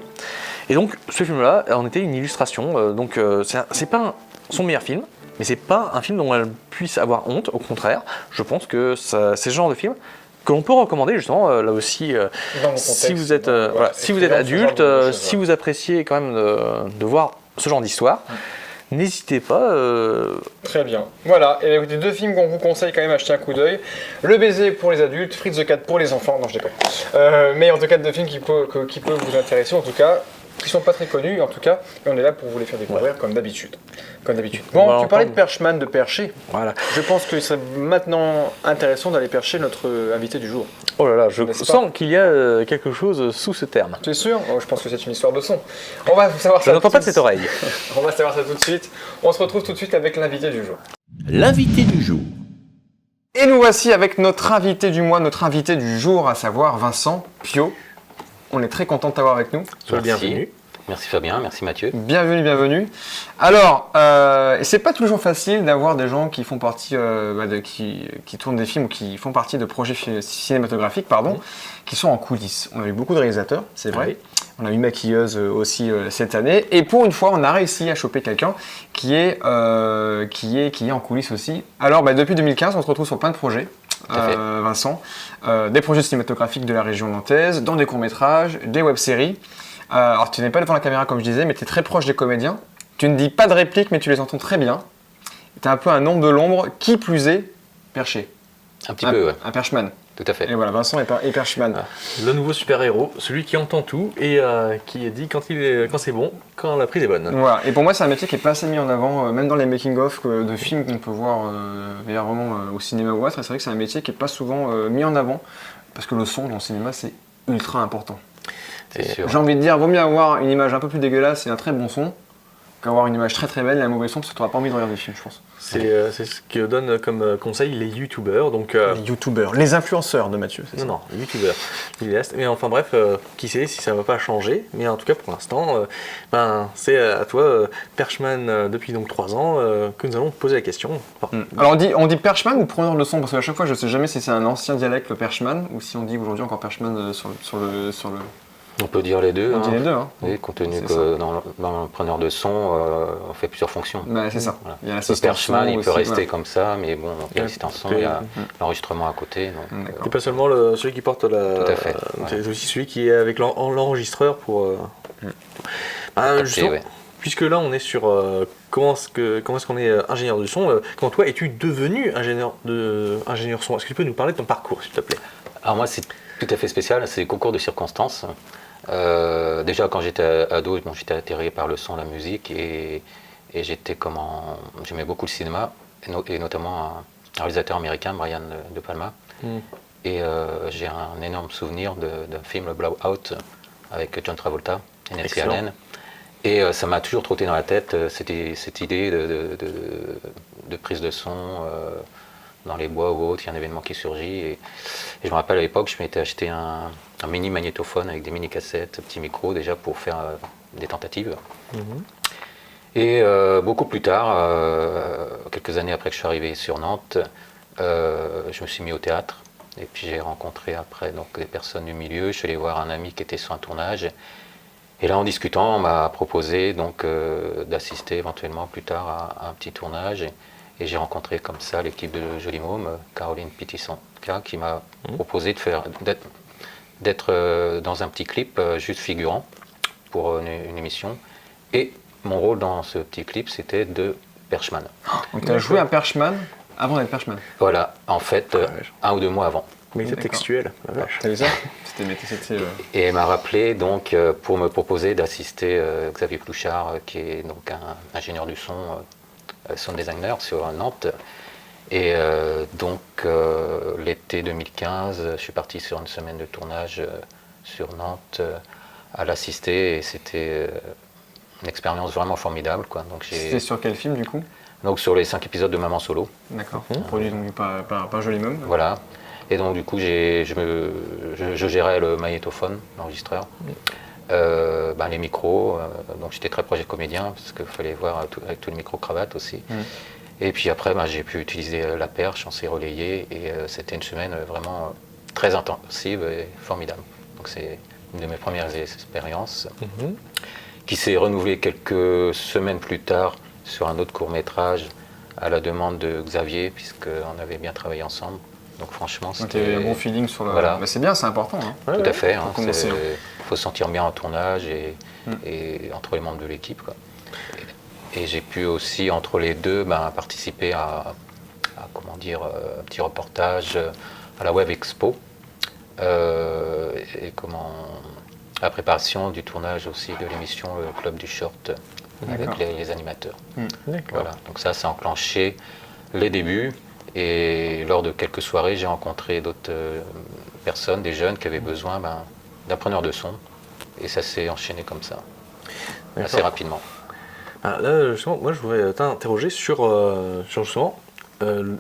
Et donc ce film-là en était une illustration. Donc c'est pas son meilleur film, mais c'est pas un film dont elle puisse avoir honte. Au contraire, je pense que c'est ce genre de film que l'on peut recommander justement là aussi si vous êtes adulte, si vous appréciez quand même de voir ce genre d'histoire. N'hésitez pas. Très bien. Voilà, et écoutez, deux films qu'on vous conseille quand même à jeter un coup d'œil. Le baiser pour les adultes, Fritz the Cat pour les enfants. Non, je déconne. Mais en tout cas, deux films qui peuvent vous intéresser, en tout cas, qui sont pas très connus, en tout cas. Et on est là pour vous les faire découvrir, comme d'habitude. Bon, tu parlais de Perchman, de percher. Voilà. Je pense qu'il serait maintenant intéressant d'aller percher notre invité du jour. Oh là là, je sens qu'il y a quelque chose sous ce terme. Tu es sûr? Je pense que c'est une histoire de son. On va savoir ça. Je n'entends pas de cette oreille. On va savoir ça tout de suite. On se retrouve tout de suite avec l'invité du jour. L'invité du jour. Et nous voici avec notre invité du mois, notre invité du jour, à savoir Vincent Piot. On est très content de t'avoir avec nous. Sois bienvenu. Merci Fabien, merci Mathieu. Bienvenue. Alors, c'est pas toujours facile d'avoir des gens qui font partie, qui tournent des films ou qui font partie de projets cinématographiques, qui sont en coulisses. On a eu beaucoup de réalisateurs, c'est vrai. Oui. On a eu une maquilleuse aussi cette année. Et pour une fois, on a réussi à choper quelqu'un qui est en coulisses aussi. Alors, depuis 2015, on se retrouve sur plein de projets. Vincent, des projets cinématographiques de la région nantaise, dans des courts-métrages, des web-séries. Alors tu n'es pas devant la caméra comme je disais, mais tu es très proche des comédiens. Tu ne dis pas de répliques, mais tu les entends très bien. Tu es un peu un homme de l'ombre, qui plus est, perché. Un petit peu, ouais. Un perchman. Tout à fait. Et voilà, Vincent est perchman. Le nouveau super-héros, celui qui entend tout et qui dit quand c'est bon, quand la prise est bonne. Voilà, et pour moi c'est un métier qui est pas assez mis en avant, même dans les making-of de films qu'on peut voir vraiment au cinéma ou autre. C'est vrai que c'est un métier qui est pas souvent mis en avant, parce que le son dans le cinéma c'est ultra important. J'ai envie de dire, vaut mieux avoir une image un peu plus dégueulasse et un très bon son qu'avoir une image très très belle et un mauvais son, parce que tu n'auras pas envie de regarder le film, je pense. C'est ce que donnent comme conseil les youtubeurs. Les youtubeurs, les influenceurs de Mathieu, c'est ça? Non, les youtubeurs. Mais enfin bref, qui sait si ça ne va pas changer. Mais en tout cas pour l'instant, c'est à toi, Perchman, depuis donc 3 ans, que nous allons poser la question. Alors on dit Perchman ou preneur de son? Parce qu'à chaque fois je ne sais jamais si c'est un ancien dialecte, le Perchman, ou si on dit aujourd'hui encore Perchman sur le... On peut dire les deux. On dit les deux, hein. Oui, compte tenu que dans le preneur de son, on fait plusieurs fonctions. C'est ça. Voilà. Il y a le Perchman, il peut rester voilà. comme ça, mais bon, il y a l'assistant son, il y a l'enregistrement à côté. C'est pas seulement celui qui porte la... Tout à fait. C'est aussi celui qui est avec l'enregistreur pour... Puisque là, on est sur comment est-ce qu'on est ingénieur de son. Comment toi, es-tu devenu ingénieur son? Est-ce que tu peux nous parler de ton parcours, s'il te plaît? Alors moi, c'est tout à fait spécial. C'est des concours de circonstances. Déjà, quand j'étais ado, j'étais attiré par le son, la musique, et j'aimais beaucoup le cinéma, et notamment un réalisateur américain, Brian De Palma. Et j'ai un énorme souvenir d'un film, le Blowout, avec John Travolta et Nancy Allen. Et ça m'a toujours trotté dans la tête, cette idée de prise de son dans les bois ou autre. Il y a un événement qui surgit. Et je me rappelle à l'époque, je m'étais acheté un mini magnétophone avec des mini cassettes, petit micro déjà pour faire des tentatives. Et beaucoup plus tard, quelques années après que je suis arrivé sur Nantes, je me suis mis au théâtre. Et puis j'ai rencontré après des personnes du milieu. Je suis allé voir un ami qui était sur un tournage. Et là, en discutant, on m'a proposé d'assister éventuellement plus tard à un petit tournage. Et j'ai rencontré comme ça l'équipe de Joli Môme, Caroline Pitisson-K, qui m'a proposé d'être dans un petit clip juste figurant pour une émission. Et mon rôle dans ce petit clip, c'était de Perchman. Donc tu as joué un Perchman avant d'être Perchman? Voilà, en fait, 1 ou 2 mois avant. Mais c'est textuel. T'as vu ça? Et elle m'a rappelé donc pour me proposer d'assister Xavier Plouchard, qui est donc un ingénieur du son, sound designer sur Nantes. Et donc l'été 2015, je suis parti sur une semaine de tournage sur Nantes à l'assister, et c'était une expérience vraiment formidable, quoi. Donc c'était sur quel film du coup? Donc sur les 5 épisodes de Maman Solo. D'accord. Produit donc par Joli Môme. Voilà. Et donc du coup je gérais le magnétophone, l'enregistreur, les micros, donc j'étais très proche des comédiens parce qu'il fallait voir avec tous les micros-cravates aussi. Et puis après j'ai pu utiliser la perche, on s'est relayé, et c'était une semaine vraiment très intensive et formidable. Donc c'est une de mes premières expériences qui s'est renouvelée quelques semaines plus tard sur un autre court-métrage à la demande de Xavier, puisqu'on avait bien travaillé ensemble. Donc franchement, c'était... Donc il y avait un bon feeling sur le... Voilà. Bah, c'est bien, c'est important. Hein. Tout à fait. Il faut se sentir bien en tournage et entre les membres de l'équipe, quoi. Et j'ai pu aussi, entre les deux, participer à un petit reportage à la Web Expo. La préparation du tournage aussi de l'émission Le Club du Short avec les animateurs. Voilà. Donc ça a enclenché les débuts, et lors de quelques soirées, j'ai rencontré d'autres personnes, des jeunes qui avaient besoin d'un preneur de son, et ça s'est enchaîné comme ça, assez rapidement. Là, justement, moi je voudrais t'interroger sur justement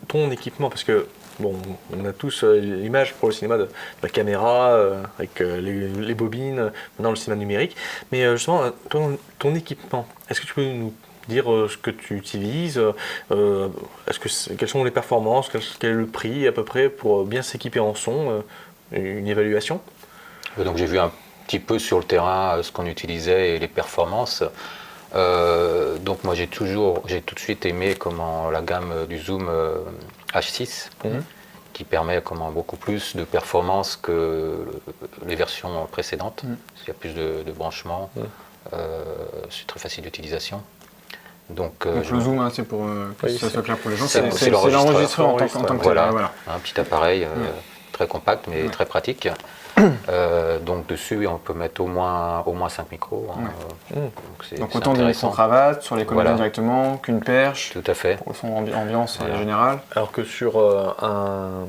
ton équipement, parce que bon, on a tous l'image pour le cinéma de la caméra, avec les bobines, maintenant le cinéma numérique, mais justement, ton équipement, est-ce que tu peux nous dire ce que tu utilises, quelles sont les performances, quel est le prix à peu près pour bien s'équiper en son, une évaluation? Donc j'ai vu un petit peu sur le terrain ce qu'on utilisait et les performances. Donc moi j'ai tout de suite aimé la gamme du Zoom H6 qui permet beaucoup plus de performance que les versions précédentes. Il y a plus de branchements, c'est très facile d'utilisation. Donc le Zoom, c'est pour que ça soit clair pour les gens, c'est l'enregistreur en tant que tel. Voilà. Un petit appareil très compact mais très pratique. Donc dessus on peut mettre au moins 5 micros. Donc autant des micro-cravates sur les comédiens directement qu'une perche. Tout à fait. Pour le son ambiance générale. Alors que sur un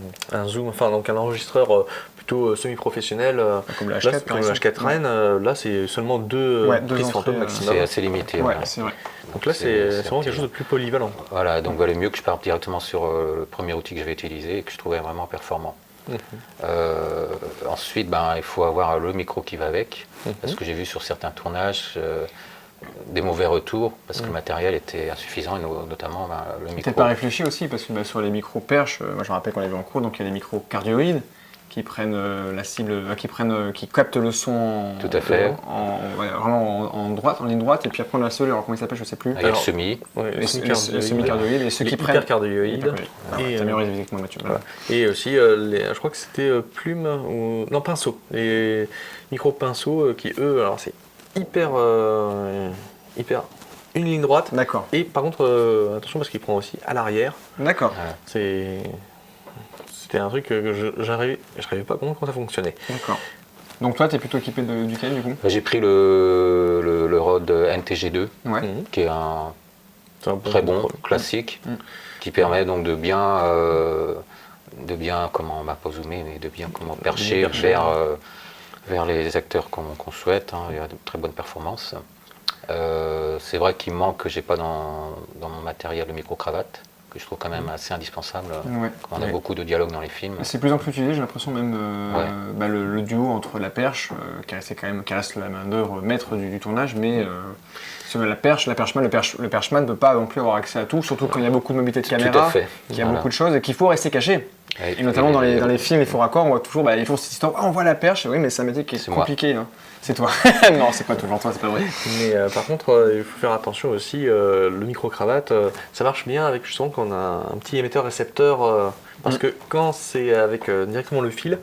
Zoom, donc un enregistreur plutôt semi-professionnel, comme le H4, comme le H4 Rennes, là c'est seulement deux prises fantômes maximum. C'est assez limité. C'est vrai. Donc là c'est vraiment quelque chose de plus polyvalent. Voilà, donc valait mieux que je parte directement sur le premier outil que je vais utiliser et que je trouvais vraiment performant. Ensuite, il faut avoir le micro qui va avec, parce que j'ai vu sur certains tournages des mauvais retours, parce que le matériel était insuffisant, et notamment le micro. Peut-être pas réfléchi aussi, parce que sur les micros perches, moi je me rappelle qu'on avait vu en cours, donc il y a les micros cardioïdes qui prennent la cible, qui captent le son tout à fait. Vraiment en ligne droite, et puis après on a celui, alors comment il s'appelle, je sais plus. Il y a le semi. Le semi-cardioïde, et ceux qui prennent. Hypercardioïde. T'as meilleur avec moi, Mathieu. Voilà. Et aussi, je crois que c'était plume, non, pinceau. Les micro-pinceaux qui, eux, alors c'est hyper une ligne droite. D'accord. Et par contre, attention parce qu'il prend aussi à l'arrière. D'accord. C'était un truc que je n'arrivais pas à comprendre comment ça fonctionnait. D'accord. Donc toi, tu es plutôt équipé duquel du coup? J'ai pris le Rode NTG2, qui est un très bon classique, qui permet donc de bien pas zoomer, mais de bien percher vers les acteurs qu'on souhaite. Il y a de très bonnes performances. C'est vrai qu'il manque que j'ai pas dans mon matériel le micro-cravate, que je trouve quand même assez indispensable. On a beaucoup de dialogues dans les films. C'est de plus en plus utilisé, j'ai l'impression même le duo entre la perche, qui reste la main d'œuvre maître du tournage, mais le perchman ne peut pas non plus avoir accès à tout, surtout quand il y a beaucoup de mobilité de caméra, qu'il y a beaucoup de choses et qu'il faut rester caché. Et notamment dans les films, les faux raccords, on voit toujours, il y a toujours cette histoire, on voit la perche, oui, mais c'est un métier qui est compliqué. Hein. C'est toi. Non, c'est pas toujours toi, c'est pas vrai. Mais par contre, il faut faire attention aussi, le micro-cravate, ça marche bien avec justement quand on a un petit émetteur-récepteur. Parce que quand c'est avec directement le fil,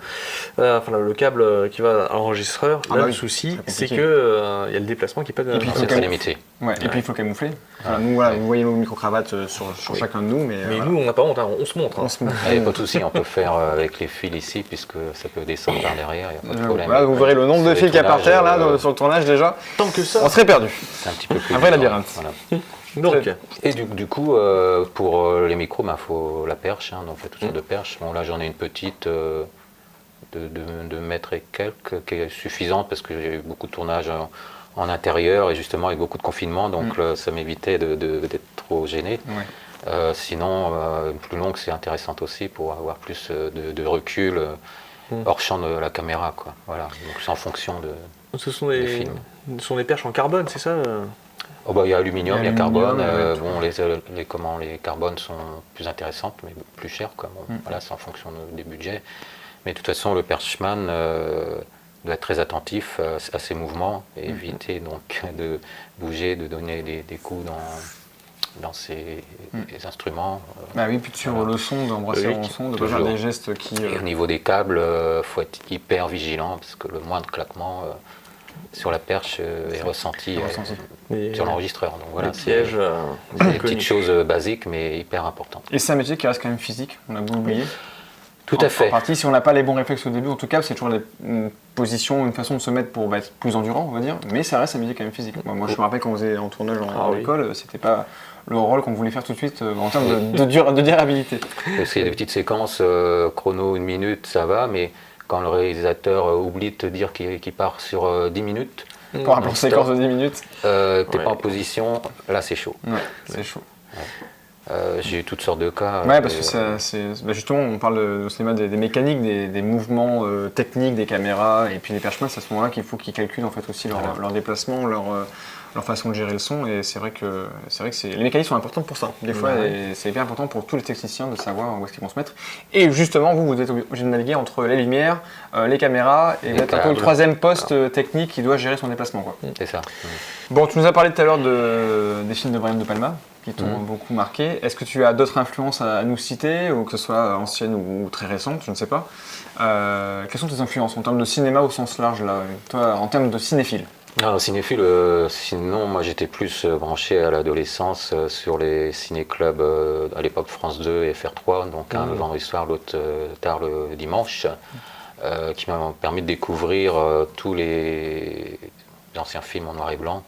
le câble qui va à l'enregistreur, le souci, c'est qu'il y a le déplacement qui peut être... C'est très limité. Ouais, et puis il faut camoufler. Voilà, nous, vous voyez nos micro-cravates sur chacun de nous. Mais nous, on n'a pas honte, on se montre. On se montre. Il n'y a pas de souci, on peut faire avec les fils ici, puisque ça peut descendre par derrière, il n'y a pas de problème. Voilà, vous verrez le nombre de fils qu'il y a par terre, là, sur le tournage déjà. Tant que ça, on serait perdu. C'est un petit peu plus... Un vrai labyrinthe. Voilà. Donc. Et du coup, pour les micros, il faut la perche, donc on fait toutes sortes de perches. Bon, là, j'en ai une petite de mètres et quelques, qui est suffisante parce que j'ai eu beaucoup de tournages en intérieur et justement avec beaucoup de confinement, donc ça m'évitait d'être trop gêné. Ouais. Sinon, une plus longue, c'est intéressante aussi pour avoir plus de recul hors champ de la caméra, quoi. Voilà, donc c'est en fonction Ce sont des perches en carbone, c'est ça il y a aluminium, il y a carbone. Les carbones sont plus intéressantes, mais plus chères. Voilà, c'est en fonction des budgets. Mais de toute façon, le perchman doit être très attentif à ses mouvements et éviter donc de bouger, de donner des coups dans ses instruments. Oui, puis sur le son, d'embrasser le son, de faire des gestes qui... Et au niveau des câbles, il faut être hyper vigilant parce que le moindre claquement... sur la perche est ressenti sur l'enregistreur. Donc voilà, c'est des petites choses basiques mais hyper importantes. Et c'est un métier qui reste quand même physique, on a beau oublier. Tout à fait. En partie, si on n'a pas les bons réflexes au début, en tout cas, c'est toujours une position, une façon de se mettre pour être plus endurant, on va dire, mais ça reste un métier quand même physique. Moi, je me rappelle quand on faisait en tournage en école, c'était pas le rôle qu'on voulait faire tout de suite en termes de durabilité. Parce qu'il y a des petites séquences, chrono 1 minute, ça va, mais quand le réalisateur oublie de te dire qu'il part sur 10 minutes, pour une séquence de 10 minutes, t'es pas en position, là c'est chaud. Ouais, c'est chaud. Ouais. J'ai eu toutes sortes de cas. Parce que justement, on parle au cinéma des mécaniques, des mouvements techniques, des caméras, et puis les perchemans, c'est à ce moment-là qu'il faut qu'ils calculent en fait aussi leur déplacement, leur façon de gérer le son, et c'est vrai que les mécaniques sont importantes pour ça. Des fois, c'est hyper important pour tous les techniciens de savoir où est-ce qu'ils vont se mettre. Et justement, vous êtes obligé de naviguer entre les lumières, les caméras, et peut-être un peu le troisième poste technique qui doit gérer son déplacement, quoi. C'est ça. Bon, tu nous as parlé tout à l'heure des films de Brian De Palma, qui t'ont beaucoup marqué. Est-ce que tu as d'autres influences à nous citer, ou que ce soit anciennes ou très récentes, je ne sais pas. Quelles sont tes influences en termes de cinéma au sens large, là, toi, en termes de cinéphile? Cinéphile, sinon moi j'étais plus branché à l'adolescence sur les ciné-clubs à l'époque France 2 et FR3, donc un le vendredi soir, l'autre tard le dimanche, qui m'ont permis de découvrir tous les anciens films en noir et blanc,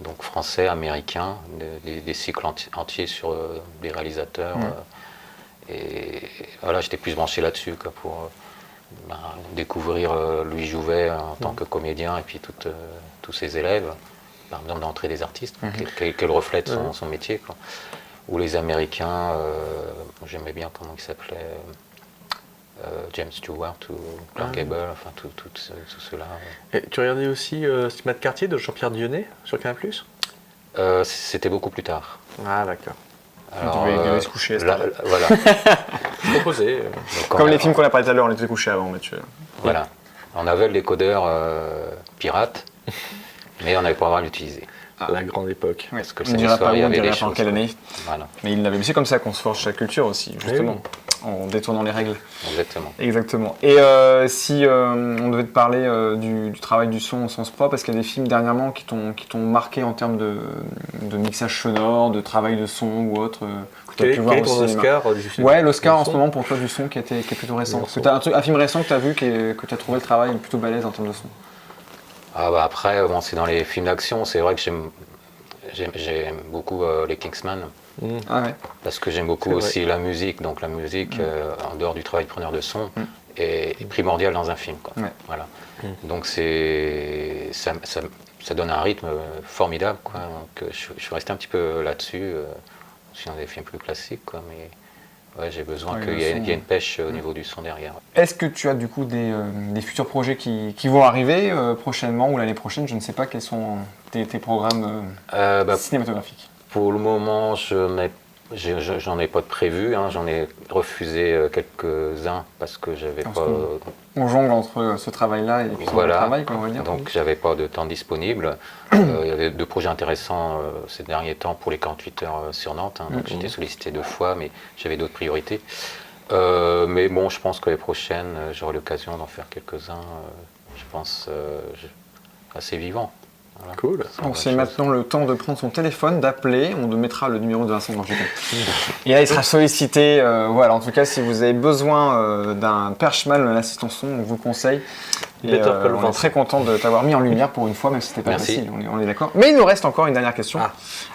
donc français, américains, des cycles entiers sur des réalisateurs. Et voilà, j'étais plus branché là-dessus pour découvrir Louis Jouvet en tant que comédien et puis tous ses élèves, par exemple d'entrée des artistes, qu'elle reflète son métier. Quoi. Ou les Américains, j'aimais bien comment il s'appelait, James Stewart ou Clark Gable, enfin tout cela. Et tu regardais aussi Cinéma de quartier de Jean-Pierre Dionnet sur Canal+. C'était beaucoup plus tard. Ah d'accord. Alors, il devait se coucher. Voilà. Proposé. Comme les films qu'on a parlé tout à l'heure, on était couchés avant, Mathieu. Voilà. On avait le décodeur pirate, mais on n'avait pas le droit de l'utiliser. La grande époque. Parce que on ne dira pas où, on ne dira pas en quelle année. Voilà. Mais il l'avait. C'est comme ça qu'on se forge sa culture aussi, justement, en détournant les règles. Exactement. Et si on devait te parler du travail du son au sens propre, est-ce qu'il y a des films dernièrement qui t'ont marqué en termes de mixage sonore, de travail de son ou autre que tu as pu voir au cinéma? Oscar du film. Ouais, l'Oscar en ce moment pour toi du son qui est plutôt récent. Parce que tu as un film récent que tu as vu que tu as trouvé le travail plutôt balèze en termes de son. Après, c'est dans les films d'action, c'est vrai que j'aime beaucoup les Kingsman. Parce que j'aime beaucoup aussi la musique, donc la musique en dehors du travail de preneur de son est primordiale dans un film, quoi. Voilà. Donc ça donne un rythme formidable, quoi. Donc, je suis resté un petit peu là-dessus, aussi dans des films plus classiques, quoi, mais j'ai besoin qu'il y ait une pêche au niveau du son derrière. Est-ce que tu as du coup des futurs projets qui vont arriver prochainement ou l'année prochaine? Je ne sais pas quels sont tes programmes cinématographiques. Pour le moment, je n'ai J'en ai pas de prévu, hein. J'en ai refusé quelques-uns parce que j'avais pas. On jongle entre ce travail-là et puis le travail, on va dire. Donc j'avais pas de temps disponible. Il y avait 2 projets intéressants ces derniers temps pour les 48 heures sur Nantes. Hein. Donc j'étais sollicité 2 fois, mais j'avais d'autres priorités. Mais bon, je pense que les prochaines, j'aurai l'occasion d'en faire quelques-uns. Je pense assez vivants. Voilà. Cool. Donc c'est maintenant le temps de prendre son téléphone, d'appeler. On mettra le numéro de Vincent dans le Et là, il sera sollicité. Voilà. En tout cas, si vous avez besoin d'un perchman, d'un assistant son, on vous le conseille. Et, on est très content de t'avoir mis en lumière pour une fois, même si c'était pas facile. On est d'accord. Mais il nous reste encore une dernière question.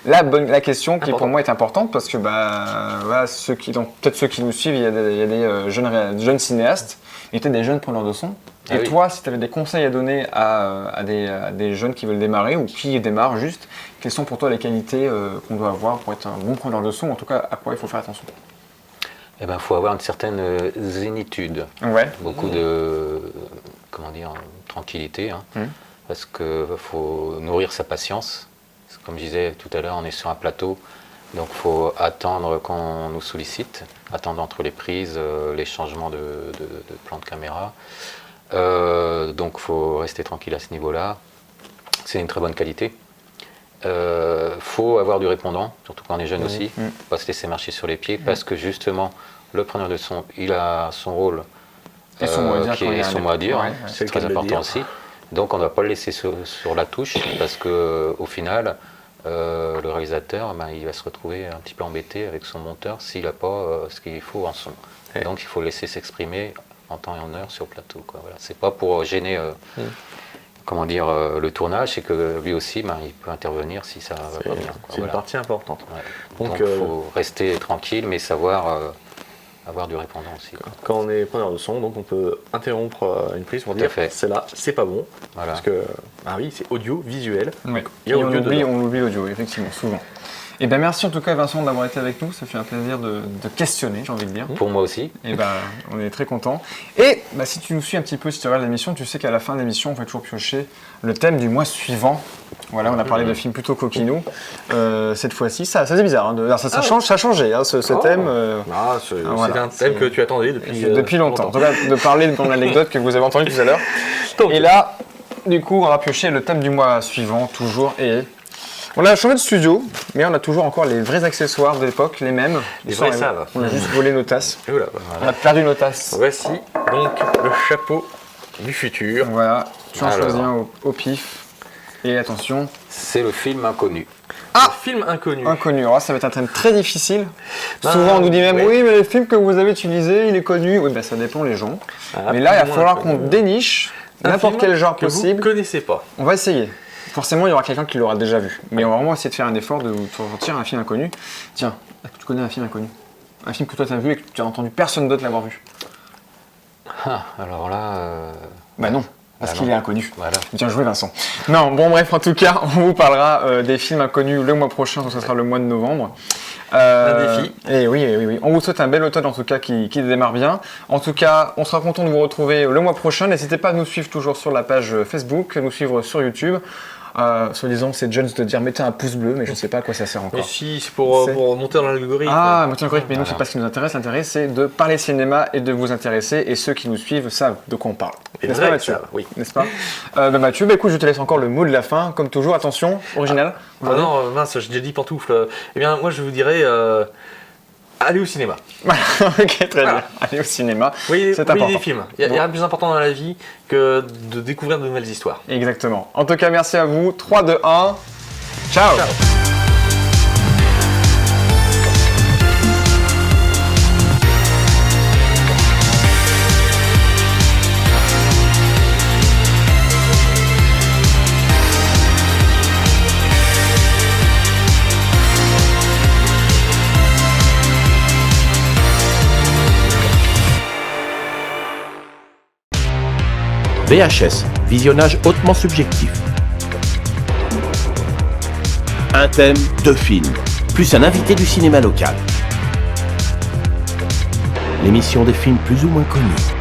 La question qui pour moi est importante parce que voilà, peut-être ceux qui nous suivent, il y a des jeunes cinéastes et peut-être des jeunes preneurs de son. Et toi, si tu avais des conseils à donner à des jeunes qui veulent démarrer ou qui démarrent juste, quelles sont pour toi les qualités qu'on doit avoir pour être un bon preneur de son, en tout cas à quoi il faut faire attention? Eh ben, faut avoir une certaine zénitude, beaucoup de tranquillité, hein, parce que faut nourrir sa patience. Comme je disais tout à l'heure, on est sur un plateau, donc faut attendre qu'on nous sollicite, attendre entre les prises, les changements de plan de caméra. Donc il faut rester tranquille à ce niveau-là. C'est une très bonne qualité. Faut avoir du répondant, surtout quand on est jeune aussi. Pas se laisser marcher sur les pieds parce que justement le preneur de son, il a son rôle et son mot à dire. C'est très important aussi. Donc on ne va pas le laisser sur la touche parce que au final le réalisateur il va se retrouver un petit peu embêté avec son monteur s'il n'a pas ce qu'il faut en son. Donc il faut le laisser s'exprimer en temps et en heure sur le plateau. Voilà. C'est pas pour gêner le tournage, c'est que lui aussi il peut intervenir si ça va pas bien. C'est une partie importante. Donc il faut rester tranquille mais savoir avoir du répondant aussi. Quand on est preneur de son, donc on peut interrompre une prise pour dire celle-là, c'est pas bon. Voilà. Parce que c'est audio, visuel. Oui. Et on oublie l'audio, effectivement, souvent. Et bien merci en tout cas Vincent d'avoir été avec nous, ça fait un plaisir de questionner, j'ai envie de dire. Pour moi aussi. Et on est très contents. Et si tu nous suis un petit peu, si tu regardes l'émission, tu sais qu'à la fin de l'émission, on va toujours piocher le thème du mois suivant. Voilà, on a parlé de films plutôt coquinous. Cette fois-ci, c'est bizarre, hein, ça a changé ce thème. C'est un thème que tu attendais depuis longtemps. En tout cas, de parler de ton anecdote que vous avez entendue tout à l'heure. Et là, du coup, on va piocher le thème du mois suivant, toujours. Et on a changé de studio, mais on a toujours encore les vrais accessoires de l'époque, les mêmes. On a juste volé nos tasses. On a perdu nos tasses. Voici donc le chapeau du futur. Voilà, tu en choisis un au pif. Et attention. C'est le film Inconnu. Le film Inconnu. Inconnu, alors ça va être un thème très difficile. Souvent on nous dit même oui mais le film que vous avez utilisé il est connu. Oui ça dépend les gens. Mais là il va falloir qu'on déniche n'importe quel genre possible. Vous ne connaissez pas. On va essayer. Forcément il y aura quelqu'un qui l'aura déjà vu. Mais on va vraiment essayer de faire un effort de vous sortir un film inconnu. Tiens, tu connais un film inconnu? Un film que toi tu as vu et que tu as entendu personne d'autre l'avoir vu? Alors là... non. Parce qu'il est inconnu. Voilà. Bien joué Vincent. Non, bon bref, en tout cas, on vous parlera des films inconnus le mois prochain, donc ce sera le mois de novembre. Un défi. Et oui. On vous souhaite un bel automne en tout cas qui démarre bien. En tout cas, on sera content de vous retrouver le mois prochain. N'hésitez pas à nous suivre toujours sur la page Facebook, nous suivre sur YouTube. Soi-disant, c'est Jones de dire mettez un pouce bleu, mais je ne sais pas à quoi ça sert encore. Mais si, c'est pour monter dans l'algorithme. Monter dans l'algorithme, mais nous, c'est pas ce qui nous intéresse. L'intérêt, c'est de parler cinéma et de vous intéresser. Et ceux qui nous suivent savent de quoi on parle. N'est-ce pas, Mathieu? Oui. N'est-ce pas Mathieu, écoute, je te laisse encore le mot de la fin. Comme toujours, attention, original. Non, mince, j'ai dit pantoufle. Eh bien, moi, je vous dirais... allez au cinéma. Ok, très bien. Allez au cinéma. C'est important. Des films. Il y a rien de plus important dans la vie que de découvrir de nouvelles histoires. Exactement. En tout cas, merci à vous. 3, 2, 1. Ciao. VHS, visionnage hautement subjectif. Un thème, 2 films, plus un invité du cinéma local. L'émission des films plus ou moins connus.